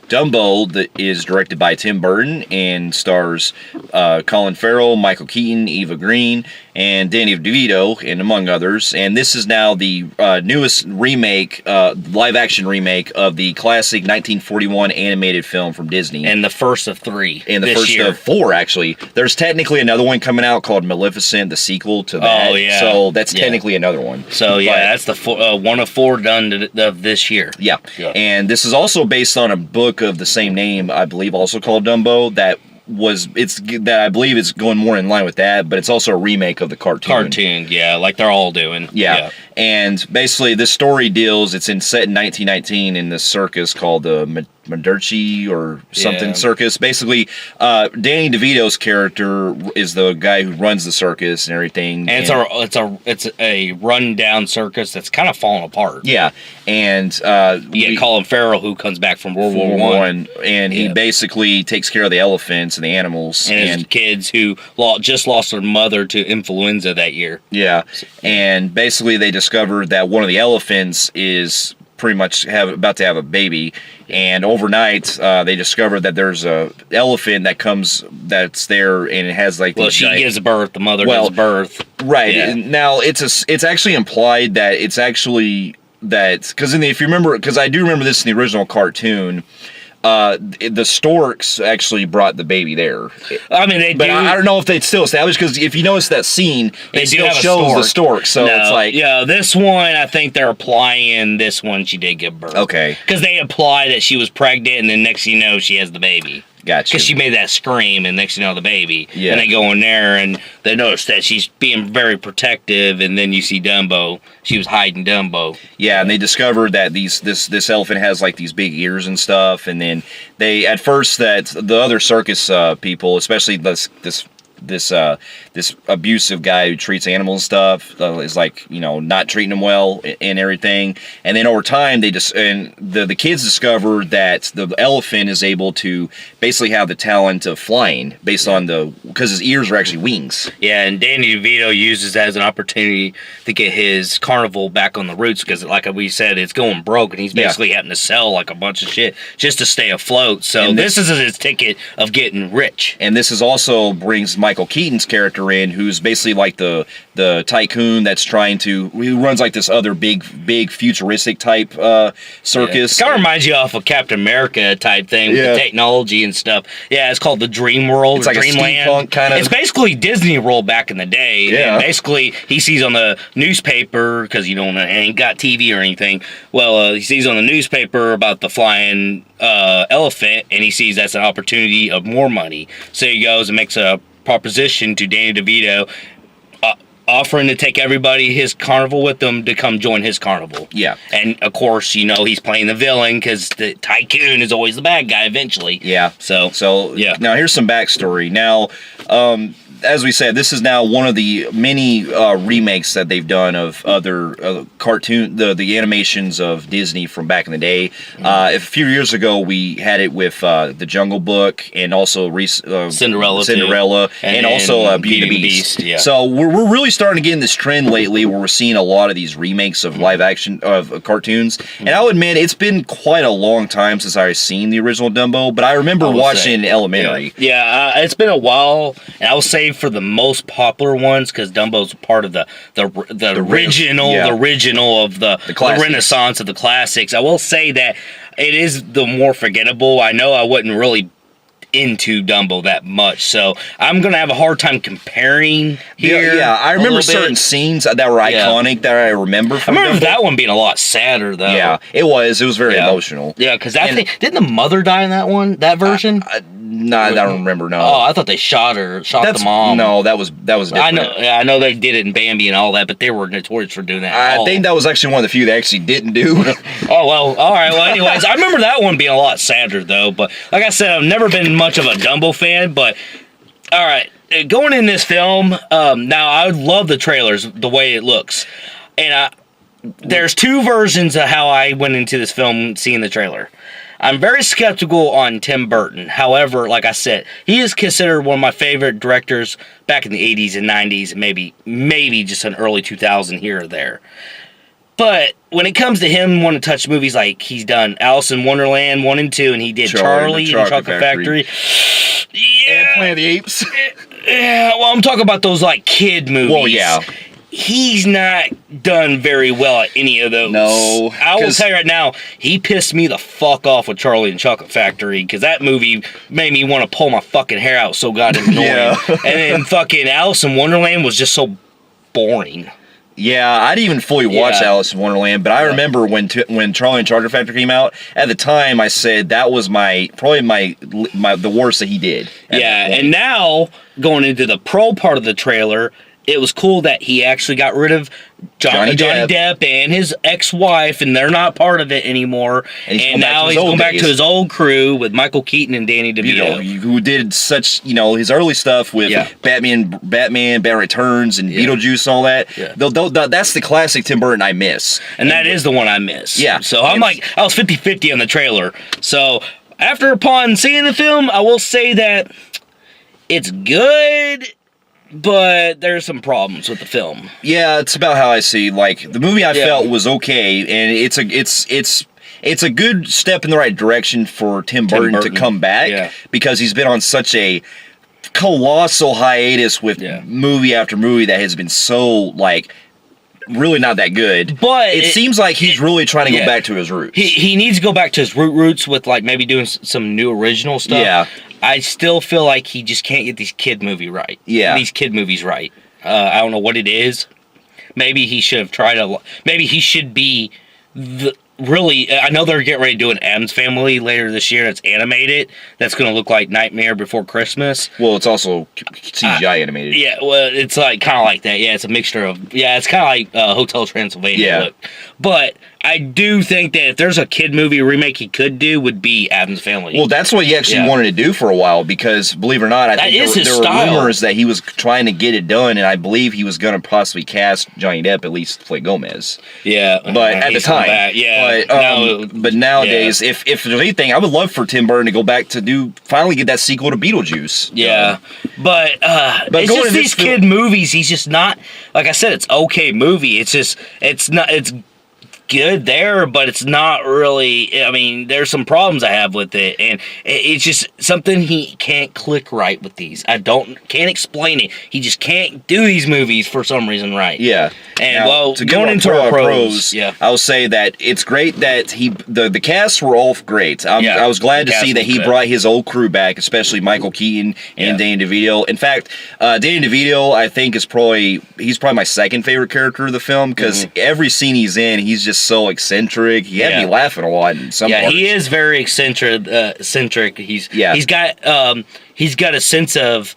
Dumbo that is directed by Tim Burton and stars Colin Farrell, Michael Keaton, Eva Green, and Danny DeVito, and among others. And this is now the newest remake, live-action remake of the classic 1941 animated film from Disney. And the first of 3 And the first of 4, actually. There's technically another one coming out called Maleficent, the sequel to that. Oh, yeah. So that's technically another one. So, that's the one of 4 done of this year. Yeah. And this is also based on a book of the same name, I believe, also called Dumbo, that I believe it's going more in line with that, but it's also a remake of the cartoon. Like they're all doing. Yeah. And basically this story set in 1919 in this circus called the Medici or something circus. Basically, Danny DeVito's character is the guy who runs the circus and everything. And it's a rundown circus that's kind of falling apart. Yeah. And Colin Farrell, who comes back from World War I. And he basically takes care of the elephants and the animals. And his kids who just lost their mother to influenza that year. Yeah. And basically they discovered that one of the elephants is pretty much about to have a baby, and overnight they discovered that there's a elephant that's there, and it has like she gives birth, the mother gives birth, right. Now it's actually implied that it's actually that, because if you remember, because I do remember this in the original cartoon, the storks actually brought the baby there. I mean, but I don't know if they still established, because if you notice that scene, it still shows the stork. So it's like, this one, I think they're applying this one. She did give birth. Okay, because they imply that she was pregnant, and then next thing you know, she has the baby. Gotcha. Because she made that scream, and next thing you know, the baby. Yeah. And they go in there, and they notice that she's being very protective, and then you see Dumbo. She was hiding Dumbo. Yeah, and they discovered that this elephant has like these big ears and stuff, and then they, at first, that the other circus people, especially this abusive guy who treats animals and stuff, is like, not treating them well and everything. And then over time, the kids discover that the elephant is able to basically have the talent of flying based on because his ears are actually wings. Yeah, and Danny DeVito uses that as an opportunity to get his carnival back on the roots, because like we said, it's going broke, and he's basically having to sell like a bunch of shit just to stay afloat. So this is his ticket of getting rich. And this is also brings Michael Keaton's character in, who's basically like the tycoon that's who runs like this other big futuristic type circus. It kind of reminds you of a Captain America type thing with the technology and stuff. Yeah, it's called the Dream World. It's like Dreamland. a steampunk kind of. It's basically Disney World back in the day. Yeah. And basically, he sees on the newspaper, because ain't got TV or anything. Well, he sees on the newspaper about the flying elephant, and he sees that's an opportunity of more money. So he goes and makes a proposition to Danny DeVito, offering to take everybody his carnival with them to come join his carnival. Yeah. And of course, he's playing the villain, because the tycoon is always the bad guy eventually. Yeah. So now here's some backstory. Now, as we said, this is now one of the many remakes that they've done of other cartoon, the animations of Disney from back in the day. A few years ago, we had it with The Jungle Book, and also Cinderella, and also Beauty and the Beast. Yeah. So we're really starting to get in this trend lately, where we're seeing a lot of these remakes of live action of cartoons. And I'll admit, it's been quite a long time since I've seen the original Dumbo, but I remember watching it in elementary. Yeah, it's been a while, and I will say for the most popular ones, because Dumbo's part of the original of the Renaissance of the classics. I will say that it is the more forgettable. I know I wasn't really into Dumbo that much, so I'm gonna have a hard time comparing here. Yeah, I remember certain scenes that were iconic that I remember from remember Dumbo. that one being a lot sadder, though. Yeah, it was very emotional. Yeah, because didn't the mother die in that version? No, I don't remember. No. Oh, I thought they shot the mom. No, that was different. I know they did it in Bambi and all that, but they were notorious for doing that. I think that was actually one of the few they actually didn't do. Oh, well, all right. Well, anyways, I remember that one being a lot sadder, though. But like I said, I've never been much of a Dumbo fan. But all right, going in this film, now I love the trailers, the way it looks, and there's 2 versions of how I went into this film seeing the trailer. I'm very skeptical on Tim Burton. However, like I said, he is considered one of my favorite directors back in the 80s and 90s, maybe just an early 2000 here or there. But when it comes to him wanting to touch movies, like he's done Alice in Wonderland 1 and 2, and he did Charlie and the Chocolate Factory. And Planet of the Apes. Yeah, well, I'm talking about those like kid movies. Well, yeah. He's not done very well at any of those. No. I will tell you right now, he pissed me the fuck off with Charlie and the Chocolate Factory, because that movie made me want to pull my fucking hair out so goddamn annoying. Yeah. And then fucking Alice in Wonderland was just so boring. Yeah, I didn't even fully watch Alice in Wonderland, but I remember when Charlie and Chocolate Factory came out. At the time, I said that was probably the worst that he did. Yeah, and now going into the pro part of the trailer, it was cool that he actually got rid of Johnny Depp and his ex-wife, and they're not part of it anymore. And now he's going back to his old crew with Michael Keaton and Danny DeVito, who did such, his early stuff with Batman, Batman Returns, and Beetlejuice and all that. Yeah. That's the classic Tim Burton I miss. And that is the one I miss. Yeah. So I was 50-50 on the trailer. So upon seeing the film, I will say that it's good, but there's some problems with the film. Yeah, it's about how I see. Like, the movie I felt was okay, and it's a good step in the right direction for Tim Burton to come back, because he's been on such a colossal hiatus with movie after movie that has been so, really not that good. But it seems like he's really trying to go back to his roots. He needs to go back to his roots with, maybe doing some new original stuff. Yeah. I still feel like he just can't get these kid movies right. I don't know what it is. Maybe he should have tried maybe he should be really, I know they're getting ready to do an Addams Family later this year that's animated. That's going to look like Nightmare Before Christmas. Well, it's also CGI animated. Yeah, well, it's kind of like that. Yeah, it's a mixture of, it's kind of like Hotel Transylvania look. But I do think that if there's a kid movie remake he could do, would be Addams Family. Well, that's what he actually wanted to do for a while, because, believe it or not, I think there were rumors that he was trying to get it done, and I believe he was going to possibly cast Johnny Depp, at least to play Gomez. Yeah. But at the time. But nowadays, if there's anything, I would love for Tim Burton to go back to finally get that sequel to Beetlejuice. Yeah. But it's just these kid movies, he's just not, like I said, it's okay movie. It's just, it's good there, but it's not really, I mean, there's some problems I have with it, and it's just something he can't click right with these. Can't explain it. He just can't do these movies for some reason right. Yeah. And now, going into our pros, I'll say that it's great that the cast were all great. I was glad to see that he brought his old crew back, especially Michael Keaton and Danny DeVito. In fact, Danny DeVito, I think, he's probably my second favorite character of the film, because every scene he's in, he's just so eccentric. He had me laughing a lot in some parts. He is very eccentric. He's got a sense of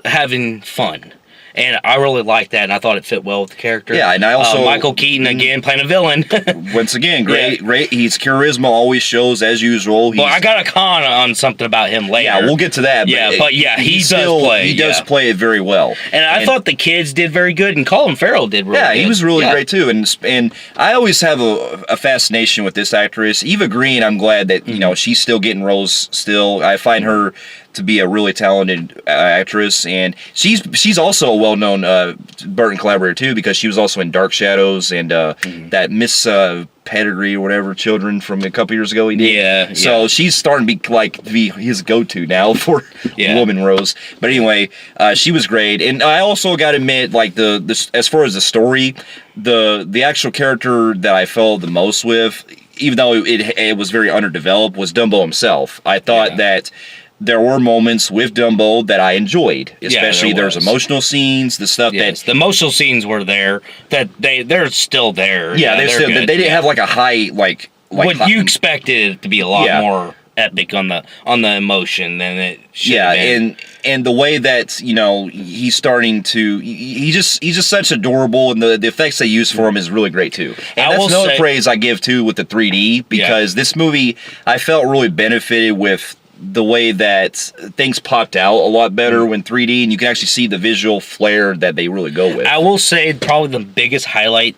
having fun. And I really liked that, and I thought it fit well with the character. Yeah, and I also... Michael Keaton, again, playing a villain. Once again, great. His charisma always shows, as usual. Well, I got a con on something about him later. Yeah, we'll get to that. But he does play it very well. And I thought the kids did very good, and Colin Farrell did really good. Yeah, he was really great, too. And I always have a fascination with this actress. Eva Green, I'm glad that, she's still getting roles still. I find her to be a really talented actress, and she's also a well-known Burton collaborator too, because she was also in Dark Shadows and that Miss Pedigree or whatever Children from a couple years ago he did. Yeah. So she's starting to be his go-to now for woman roles. But anyway, she was great, and I also got to admit, as far as the story, the actual character that I felt the most with, even though it was very underdeveloped, was Dumbo himself. I thought that there were moments with Dumbo that I enjoyed, especially there's emotional scenes, the stuff the emotional scenes were there, that they're still there. Yeah, they didn't have a high what you expected it to be a lot more epic on the emotion than it should have been. and the way that he's starting to he's just such adorable, and the effects they use for him is really great too. And that's another praise I give too with the 3D, because this movie I felt really benefited with the way that things popped out a lot better when 3D, and you can actually see the visual flair that they really go with. I will say probably the biggest highlight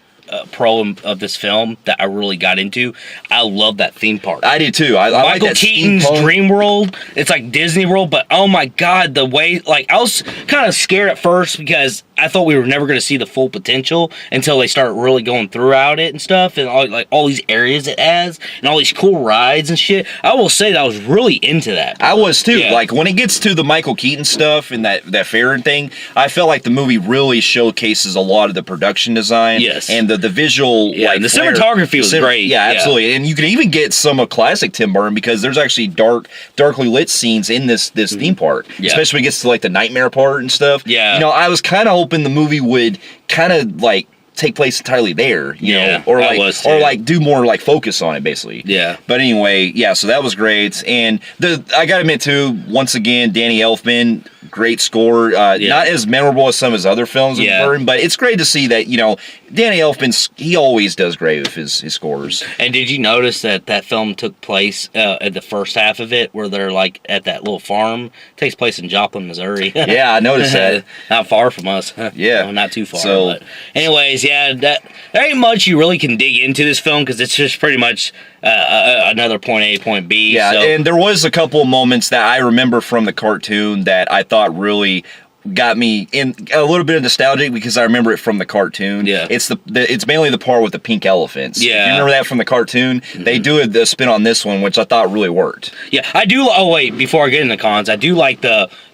pro of this film that I really got into, I love that theme park. I did too. I like Michael Keaton's Dream World. It's like Disney World, but oh my god, the way, I was kind of scared at first because I thought we were never going to see the full potential until they start really going throughout it and stuff, and all these areas it has, and all these cool rides and shit. I will say that I was really into that. I was too. Yeah. Like when it gets to the Michael Keaton stuff and that fair and thing, I felt like the movie really showcases a lot of the production design. Yes. And the visual. Yeah, like the flair. cinematography was great. Yeah, absolutely. And you can even get some of classic Tim Burton because there's actually darkly lit scenes in this theme park, especially when it gets to like the nightmare part and stuff. Yeah. You know, I was kind of hoping the movie would kind of like take place entirely there, you know, or like do more like focus on it basically. Yeah. But anyway, yeah, so that was great. And I gotta admit too, once again, Danny Elfman, great score. Not as memorable as some of his other films with Burton, but it's great to see that, you know, Danny Elfman, he always does great with his scores. And did you notice that film took place at the first half of it, where they're like at that little farm? It takes place in Joplin, Missouri. Yeah, I noticed that. Not far from us. Yeah. No, not too far. So, but anyways, yeah, there ain't much you really can dig into this film because it's just pretty much another point A, point B. Yeah, so. And there was a couple of moments that I remember from the cartoon that I thought really got me in a little bit of nostalgic because I remember it from the cartoon. Yeah. It's mainly the part with the pink elephants. Yeah. If you remember that from the cartoon? Mm-hmm. They do a spin on this one, which I thought really worked. Yeah, I do. Oh wait, before I get into cons, I do like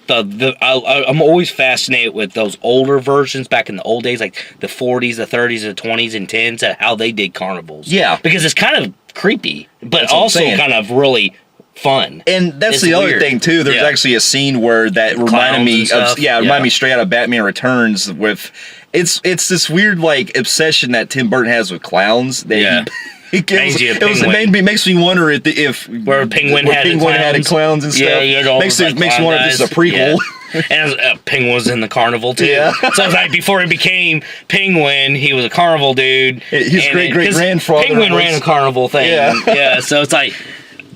I'm always fascinated with those older versions back in the old days, like the 40s, the 30s, the 20s, and 10s, and how they did carnivals. Yeah. Because it's kind of creepy, but also kind of really fun. And that's the other thing too. There's actually a scene where that reminded me of reminded me straight out of Batman Returns with it's this weird like obsession that Tim Burton has with clowns. That it makes me wonder if where Penguin had clowns and stuff. Yeah, makes me wonder if this is a prequel. Yeah. And Penguin was in the carnival too. Yeah. So it's like before he became Penguin, he was a carnival dude. His great grandfather. Penguin ran a carnival thing. Yeah. Yeah. So it's like,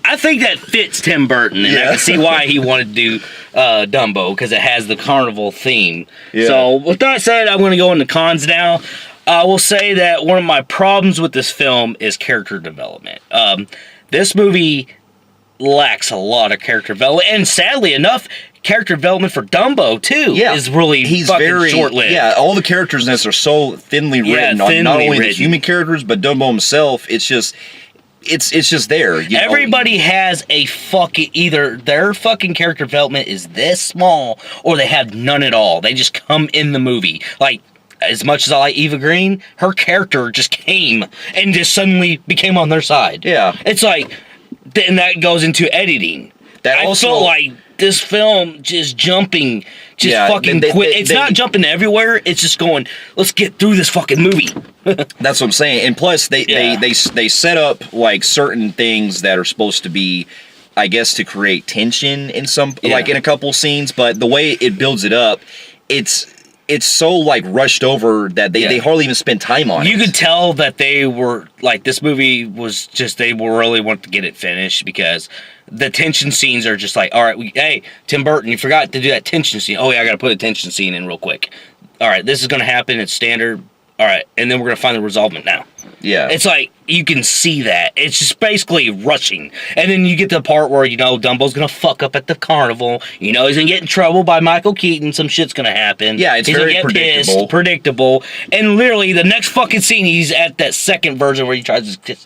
I think that fits Tim Burton, and I can see why he wanted to do Dumbo because it has the carnival theme. Yeah. So with that said, I'm going to go into cons now. I will say that one of my problems with this film is character development. This movie lacks a lot of character development, and sadly enough, character development for Dumbo too is really fucking short-lived. Yeah, all the characters in this are so thinly written on not only the human characters but Dumbo himself. It's just there. Everybody has a fucking either their fucking character development is this small or they have none at all. They just come in the movie. Like, as much as I like Eva Green, her character just came and just suddenly became on their side. Yeah. It's like, and that goes into editing. I felt like this film just jumping, fucking quick. It's not jumping everywhere. It's just going, let's get through this fucking movie. That's what I'm saying. And plus, they set up like certain things that are supposed to be, I guess, to create tension in like in a couple scenes. But the way it builds it up, it's so like rushed over that they hardly even spend time on it. You could tell that they were like, this movie was just, they were really wanting to get it finished because the tension scenes are just like, all right, hey, Tim Burton, you forgot to do that tension scene. Oh yeah, I got to put a tension scene in real quick. All right, this is going to happen. It's standard. All right, and then we're going to find the resolvement now. Yeah. It's like, you can see that. It's just basically rushing. And then you get to the part where, you know, Dumbo's going to fuck up at the carnival. You know, he's going to get in trouble by Michael Keaton. Some shit's going to happen. Yeah, it's very predictable. And literally, the next fucking scene, he's at that second version where he tries to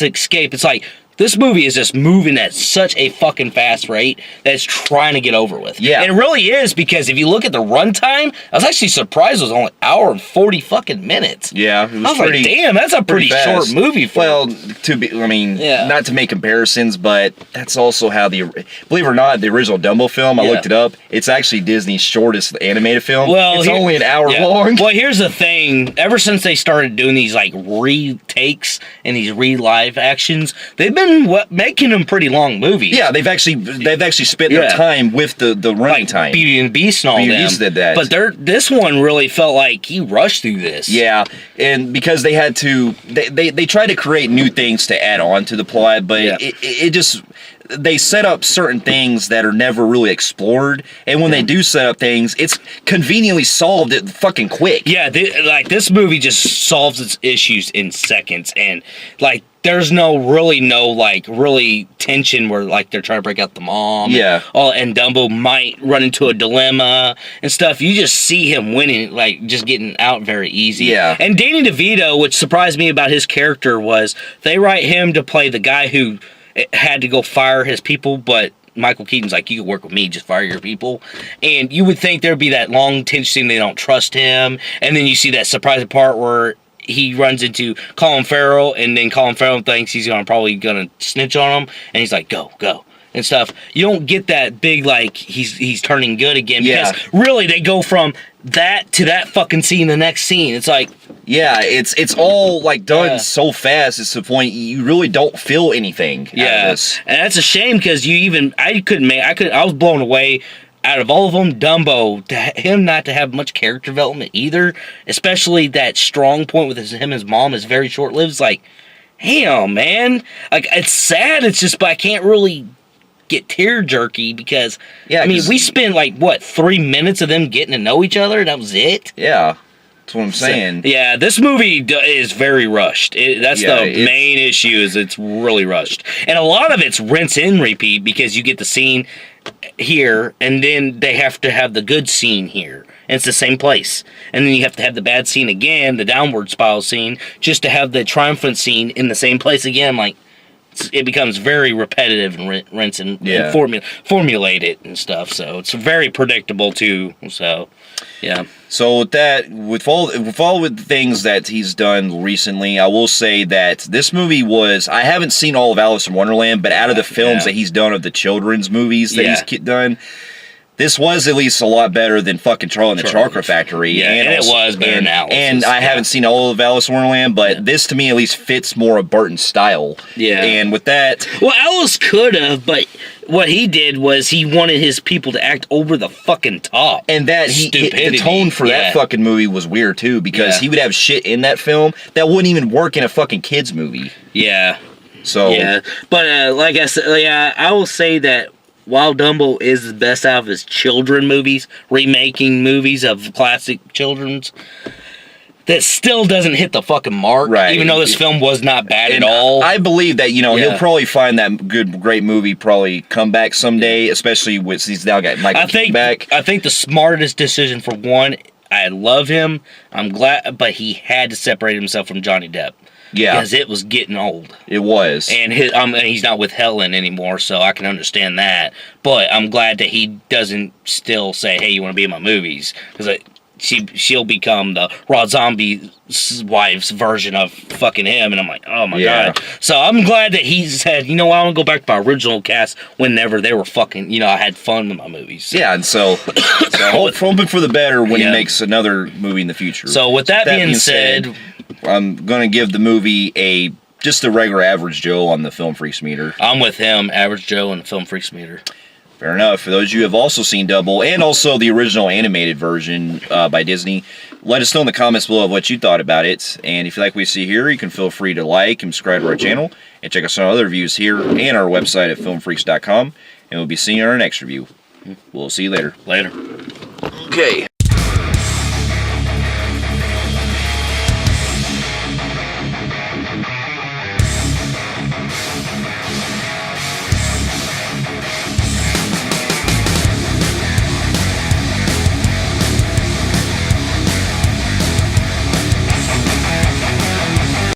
escape. It's like, this movie is just moving at such a fucking fast rate that it's trying to get over with. Yeah. And it really is, because if you look at the runtime, I was actually surprised it was only an hour and 40 fucking minutes. Yeah. I was like, damn, that's a pretty short movie for not to make comparisons, but that's also how believe it or not, the original Dumbo film, I looked it up, it's actually Disney's shortest animated film. Well, it's only an hour long. Well, here's the thing. Ever since they started doing these like retakes and these re-live actions, they've been making them pretty long movies. Yeah, they've actually spent their time with the running time. Beauty and Beast and all Beauty and Beast did that. But this one really felt like he rushed through this. Yeah, and because they had to, they tried to create new things to add on to the plot, but it just, they set up certain things that are never really explored, and when they do set up things, it's conveniently solved it fucking quick. Yeah, like this movie just solves its issues in seconds, and like there's really tension where like they're trying to break out the mom. Yeah. And Dumbo might run into a dilemma and stuff. You just see him winning, like just getting out very easy. Yeah. And Danny DeVito, which surprised me about his character was they write him to play the guy who had to go fire his people, but Michael Keaton's like, you can work with me, just fire your people. And you would think there'd be that long tension, they don't trust him. And then you see that surprising part where he runs into Colin Farrell, and then Colin Farrell thinks he's probably gonna snitch on him, and he's like, go, and stuff. You don't get that big, like, he's turning good again, because really, they go from that to that fucking scene, the next scene. It's like... Yeah, it's all, like, done so fast, it's to the point you really don't feel anything out of this. And that's a shame, because I was blown away. Out of all of them, Dumbo, him not to have much character development either, especially that strong point with him and his mom is very short-lived. It's like, damn, man. Like, it's sad, it's just, but I can't really get tear-jerky because, we spent, like, 3 minutes of them getting to know each other, and that was it? Yeah. That's what I'm saying. So, yeah, this movie is very rushed. That's the main issue, is it's really rushed. And a lot of it's rinse and repeat, because you get the scene here, and then they have to have the good scene here. And it's the same place. And then you have to have the bad scene again, the downward spiral scene, just to have the triumphant scene in the same place again. Like, it becomes very repetitive and rinse and formulated and stuff. So it's very predictable too. So, yeah. So with that, with all the things that he's done recently, I will say that this movie was, I haven't seen all of Alice in Wonderland, but out of the films that he's done, of the children's movies that he's done, this was at least a lot better than fucking Charlie and the Chocolate Factory. Yeah, and it was better than Alice. And I haven't seen all of Alice in Wonderland, but this to me at least fits more of Burton's style. Yeah. And with that... Well, Alice could have, but what he did was he wanted his people to act over the fucking top. And that the tone for that fucking movie was weird too, because he would have shit in that film that wouldn't even work in a fucking kids movie. Yeah. So... Yeah. But like I said, I will say that while Dumbo is the best out of his children movies, remaking movies of classic children's, that still doesn't hit the fucking mark. Right. Even though this film was not bad at all. I believe that, he'll probably find that great movie probably come back someday, especially with he's now got Michael Keaton back. I think the smartest decision for one, I love him, I'm glad, but he had to separate himself from Johnny Depp. Yeah. Because it was getting old. It was. And he's not with Helen anymore, so I can understand that. But I'm glad that he doesn't still say, hey, you want to be in my movies? Because she'll become the Rob Zombie's wife's version of fucking him. And I'm like, oh my God. So I'm glad that he said, you know what, I want to go back to my original cast whenever they were fucking, I had fun with my movies. Yeah, and so hoping for the better when he makes another movie in the future. So with that being said, I'm going to give the movie just a regular average Joe on the Film Freaks meter. I'm with him, average Joe on the Film Freaks meter. Fair enough. For those of you who have also seen Dumbo and also the original animated version by Disney, let us know in the comments below what you thought about it. And if you like what you see here, you can feel free to like and subscribe to our channel and check us out on other reviews here and our website at filmfreaks.com. And we'll be seeing you in our next review. We'll see you later. Later. Okay.